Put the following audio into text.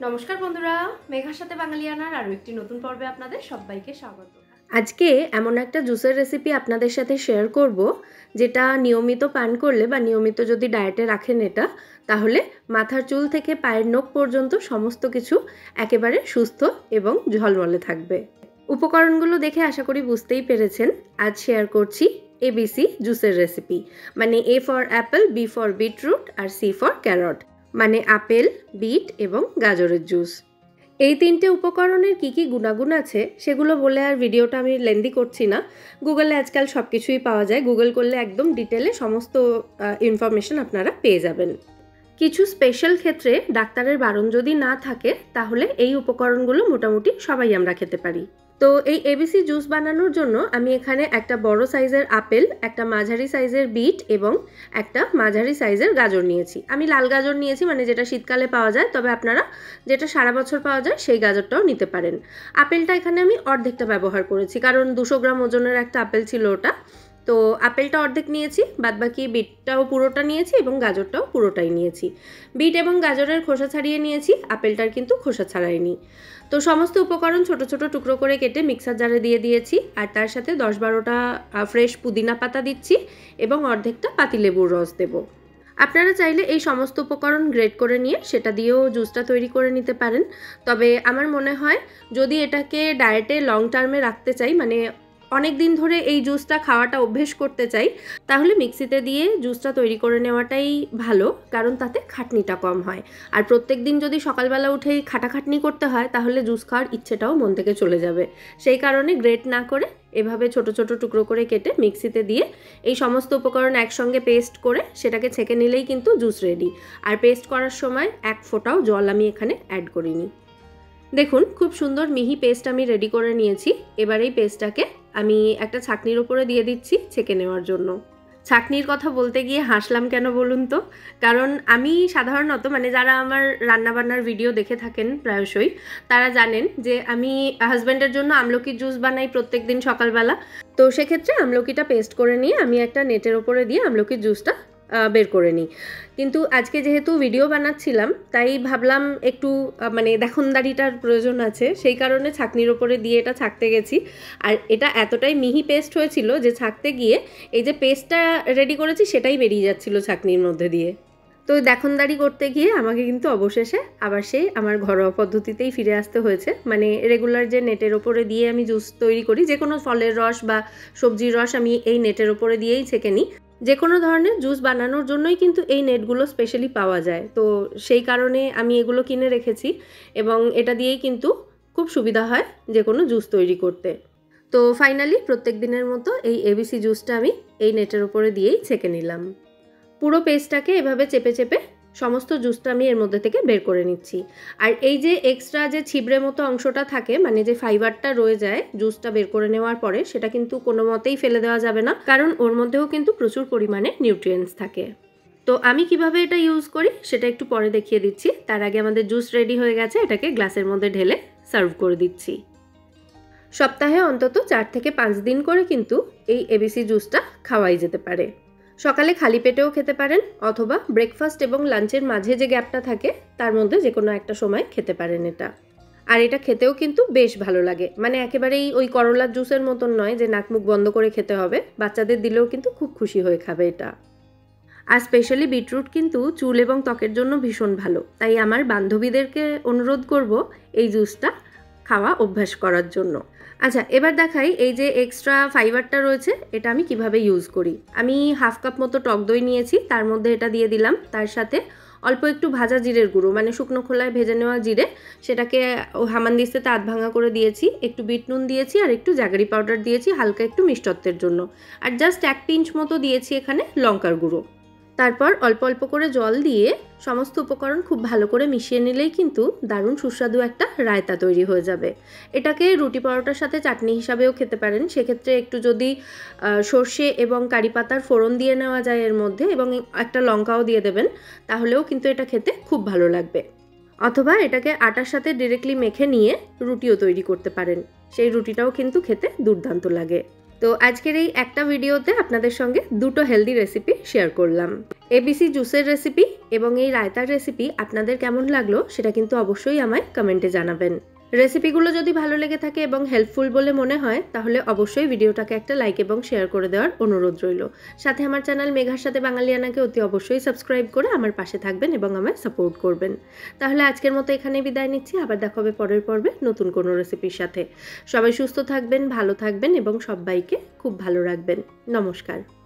নমস্কার বন্ধুরা, মেঘার সাথে বাঙালিয়ানার আরও একটি নতুন পর্বে আপনাদের সবাইকে স্বাগত। আজকে এমন একটা জুসের রেসিপি আপনাদের সাথে শেয়ার করব যেটা নিয়মিত পান করলে বা নিয়মিত যদি ডায়েটে রাখেন এটা, তাহলে মাথার চুল থেকে পায়ের নখ পর্যন্ত সমস্ত কিছু একেবারে সুস্থ এবং ঝলমলে থাকবে। উপকরণগুলো দেখে আশা করি বুঝতেই পেরেছেন। আজ শেয়ার করছি এবিসি জুসের রেসিপি, মানে A for apple, B for beetroot আর সি ফর ক্যারট, মানে আপেল, বিট এবং গাজরের জুস। এই তিনটে উপকরণের কি কি গুণাগুণ আছে সেগুলো বলে আর ভিডিওটা আমি লেন্দি করছি না। গুগলে আজকাল সব কিছুই পাওয়া যায়, গুগল করলে একদম ডিটেলে সমস্ত ইনফরমেশন আপনারা পেয়ে যাবেন। কিছু স্পেশাল ক্ষেত্রে ডাক্তারের বারণ যদি না থাকে তাহলে এই উপকরণগুলো মোটামুটি সবাই আমরা খেতে পারি। তো এই এবিসি জুস বানানোর জন্য আমি এখানে একটা বড় সাইজের আপেল, একটা মাঝারি সাইজের বিট এবং একটা মাঝারি সাইজের গাজর নিয়েছি। আমি লাল গাজর নিয়েছি, মানে যেটা শীতকালে পাওয়া যায়, তবে আপনারা যেটা সারা বছর পাওয়া যায় সেই গাজরটাও নিতে পারেন। আপেলটা এখানে আমি অর্ধেকটা ব্যবহার করেছি, কারণ 200 গ্রাম ওজনের একটা আপেল ছিল ওটা। তো আপেলটা অর্ধেক নিয়েছি, বাদবাকি বিটটাও পুরোটা নিয়েছি এবং গাজরটাও পুরোটাই নিয়েছি। বিট এবং গাজরের খোসা ছাড়িয়ে নিয়েছি, আপেলটার কিন্তু খোসা ছাড়াইনি। তো সমস্ত উপকরণ ছোট ছোট টুকরো করে কেটে মিক্সার জারে দিয়ে দিয়েছি, আর তার সাথে 10-12টা ফ্রেশ পুদিনা পাতা দিচ্ছি এবং অর্ধেকটা পাতিলেবুর রস দেব। আপনারা চাইলে এই সমস্ত উপকরণ গ্রেট করে নিয়ে সেটা দিয়েও জুসটা তৈরি করে নিতে পারেন। তবে আমার মনে হয় যদি এটাকে ডায়েটে লং টার্মে রাখতে চাই, মানে অনেক দিন ধরে এই জুসটা খাওয়াটা অভ্যেস করতে চাই, তাহলে মিক্সিতে দিয়ে জুসটা তৈরি করে নেওয়াটাই ভালো, কারণ তাতে খাটনিটা কম হয়। আর প্রত্যেক দিন যদি সকালবেলা উঠেই খাটাখাটনি করতে হয় তাহলে জুস খাওয়ার ইচ্ছেটাও মন থেকে চলে যাবে। সেই কারণে গ্রেট না করে এভাবে ছোট ছোট টুকরো করে কেটে মিক্সিতে দিয়ে এই সমস্ত উপকরণ একসঙ্গে পেস্ট করে সেটাকে ছেঁকে নিলেই কিন্তু জুস রেডি। আর পেস্ট করার সময় এক ফোঁটাও জল আমি এখানে অ্যাড করিনি। দেখুন, খুব সুন্দর মিহি পেস্ট আমি রেডি করে নিয়েছি। এবার এই পেস্টটাকে আমি একটা ছাঁকনির উপরে দিয়ে দিচ্ছি ছেঁকে নেওয়ার জন্য। ছাঁকনির কথা বলতে গিয়ে হাসলাম কেন বলুন তো, কারণ আমি সাধারণত, মানে যারা আমার রান্নাবান্নার ভিডিও দেখে থাকেন প্রায়শই, তারা জানেন যে আমি হাজব্যান্ডের জন্য আমলকির জুস বানাই প্রত্যেক দিন সকালবেলা। তো সেক্ষেত্রে আমলকিটা পেস্ট করে নিয়ে আমি একটা নেটের ওপরে দিয়ে আমলকির জুসটা বের করে নিই। কিন্তু আজকে যেহেতু ভিডিও বানাচ্ছিলাম তাই ভাবলাম একটু মানে দেখনদারিটার প্রয়োজন আছে, সেই কারণে ছাঁকনির ওপরে দিয়ে এটা ছাঁকতে গেছি। আর এটা এতটাই মিহি পেস্ট হয়েছিল যে ছাঁকতে গিয়ে এই যে পেস্টটা রেডি করেছি সেটাই বেরিয়ে যাচ্ছিল ছাঁকনির মধ্যে দিয়ে। তো দেখনদারি করতে গিয়ে আমাকে কিন্তু অবশেষে আবার সেই আমার ঘরোয়া পদ্ধতিতেই ফিরে আসতে হয়েছে। মানে রেগুলার যে নেটের ওপরে দিয়ে আমি জুস তৈরি করি, যে কোনো ফলের রস বা সবজির রস আমি এই নেটের ওপরে দিয়েই ছেঁকে নিই। যে কোনো ধরনের জুস বানানোর জন্যই কিন্তু এই নেটগুলো স্পেশালি পাওয়া যায়, তো সেই কারণে আমি এগুলো কিনে রেখেছি এবং এটা দিয়েই কিন্তু খুব সুবিধা হয় যে কোনো জুস তৈরি করতে। তো ফাইনালি প্রত্যেক দিনের মতো এই এবিসি জুসটা আমি এই নেটের ওপরে দিয়েই ছেঁকে নিলাম। পুরো পেস্টটাকে এভাবে চেপে চেপে সমস্ত জুসটা আমি এর মধ্যে থেকে বের করে নিচ্ছি। আর এই যে এক্সট্রা যে ছিবড়ে মতো অংশটা থাকে, মানে যে ফাইবারটা রয়ে যায় জুসটা বের করে নেওয়ার পরে, সেটা কিন্তু কোনো মতেই ফেলে দেওয়া যাবে না, কারণ ওর মধ্যেও কিন্তু প্রচুর পরিমাণে নিউট্রিয়েন্টস থাকে। তো আমি কিভাবে এটা ইউজ করি সেটা একটু পরে দেখিয়ে দিচ্ছি। তার আগে আমাদের জুস রেডি হয়ে গেছে, এটাকে গ্লাসের মধ্যে ঢেলে সার্ভ করে দিচ্ছি। সপ্তাহে অন্তত 4 থেকে 5 দিন করে কিন্তু এই এবিসি জুসটা খাওয়াই যেতে পারে। সকালে খালি পেটেও খেতে পারেন, অথবা ব্রেকফাস্ট এবং লাঞ্চের মাঝে যে গ্যাপটা থাকে তার মধ্যে যে কোনো একটা সময় খেতে পারেন এটা। আর এটা খেতেও কিন্তু বেশ ভালো লাগে, মানে একেবারেই ওই করলার জুসের মতন নয় যে নাক মুখ বন্ধ করে খেতে হবে, বাচ্চাদের দিলেও কিন্তু খুব খুশি হয়ে খাবে এটা। আর স্পেশালি বিটরুট কিন্তু চুল এবং ত্বকের জন্য ভীষণ ভালো, তাই আমার বান্ধবীদেরকে অনুরোধ করব এই জুসটা খাওয়া অভ্যাস করার জন্য। আচ্ছা, এবার দেখাই এই যে এক্সট্রা ফাইবারটা রয়েছে এটা আমি কিভাবে ইউজ করি। আমি হাফ কাপ মতো টক দই নিয়েছি, তার মধ্যে এটা দিয়ে দিলাম। তার সাথে অল্প একটু ভাজা জিরের গুঁড়ো, মানে শুকনো খোলায় ভেজে নেওয়া জিরে, সেটাকে হামানদিস্তাতে আধ ভাঙা করে দিয়েছি। একটু বিট নুন দিয়েছি আর একটু জাগরি পাউডার দিয়েছি হালকা একটু মিষ্টত্বের জন্য। আর জাস্ট 1 পিঞ্চ মতো দিয়েছি এখানে লঙ্কার গুঁড়ো। তারপর অল্প অল্প করে জল দিয়ে সমস্ত উপকরণ খুব ভালো করে মিশিয়ে নিলেই কিন্তু দারুণ সুস্বাদু একটা রায়তা তৈরি হয়ে যাবে। এটাকে রুটি পরোটার সাথে চাটনি হিসাবেও খেতে পারেন। সেক্ষেত্রে একটু যদি সর্ষে এবং কারি পাতার ফোড়ন দিয়ে নেওয়া যায় এর মধ্যে, এবং একটা লঙ্কাও দিয়ে দেবেন, তাহলেও কিন্তু এটা খেতে খুব ভালো লাগবে। অথবা এটাকে আটার সাথে ডিরেক্টলি মেখে নিয়ে রুটিও তৈরি করতে পারেন, সেই রুটিটাও কিন্তু খেতে দুর্দান্ত লাগে। তো আজকের এই একটা ভিডিওতে আপনাদের সঙ্গে দুটো হেলদি রেসিপি শেয়ার করলাম। এবিসি জুসের রেসিপি এবং এই রায়তার রেসিপি আপনাদের কেমন লাগলো সেটা কিন্তু অবশ্যই আমায় কমেন্টে জানাবেন। রেসিপিগুলো যদি ভালো লেগে থাকে এবং হেল্পফুল বলে মনে হয় তাহলে অবশ্যই ভিডিওটাকে একটা লাইক এবং শেয়ার করে দেওয়ার অনুরোধ রইল। সাথে আমার চ্যানেল মেঘার সাথে বাঙালিয়ানাকে অতি অবশ্যই সাবস্ক্রাইব করে আমার পাশে থাকবেন এবং আমায় সাপোর্ট করবেন। তাহলে আজকের মতো এখানেই বিদায় নিচ্ছি, আবার দেখা হবে পরের পর্বে নতুন কোনো রেসিপির সাথে। সবাই সুস্থ থাকবেন, ভালো থাকবেন এবং সবাইকে খুব ভালো রাখবেন। নমস্কার।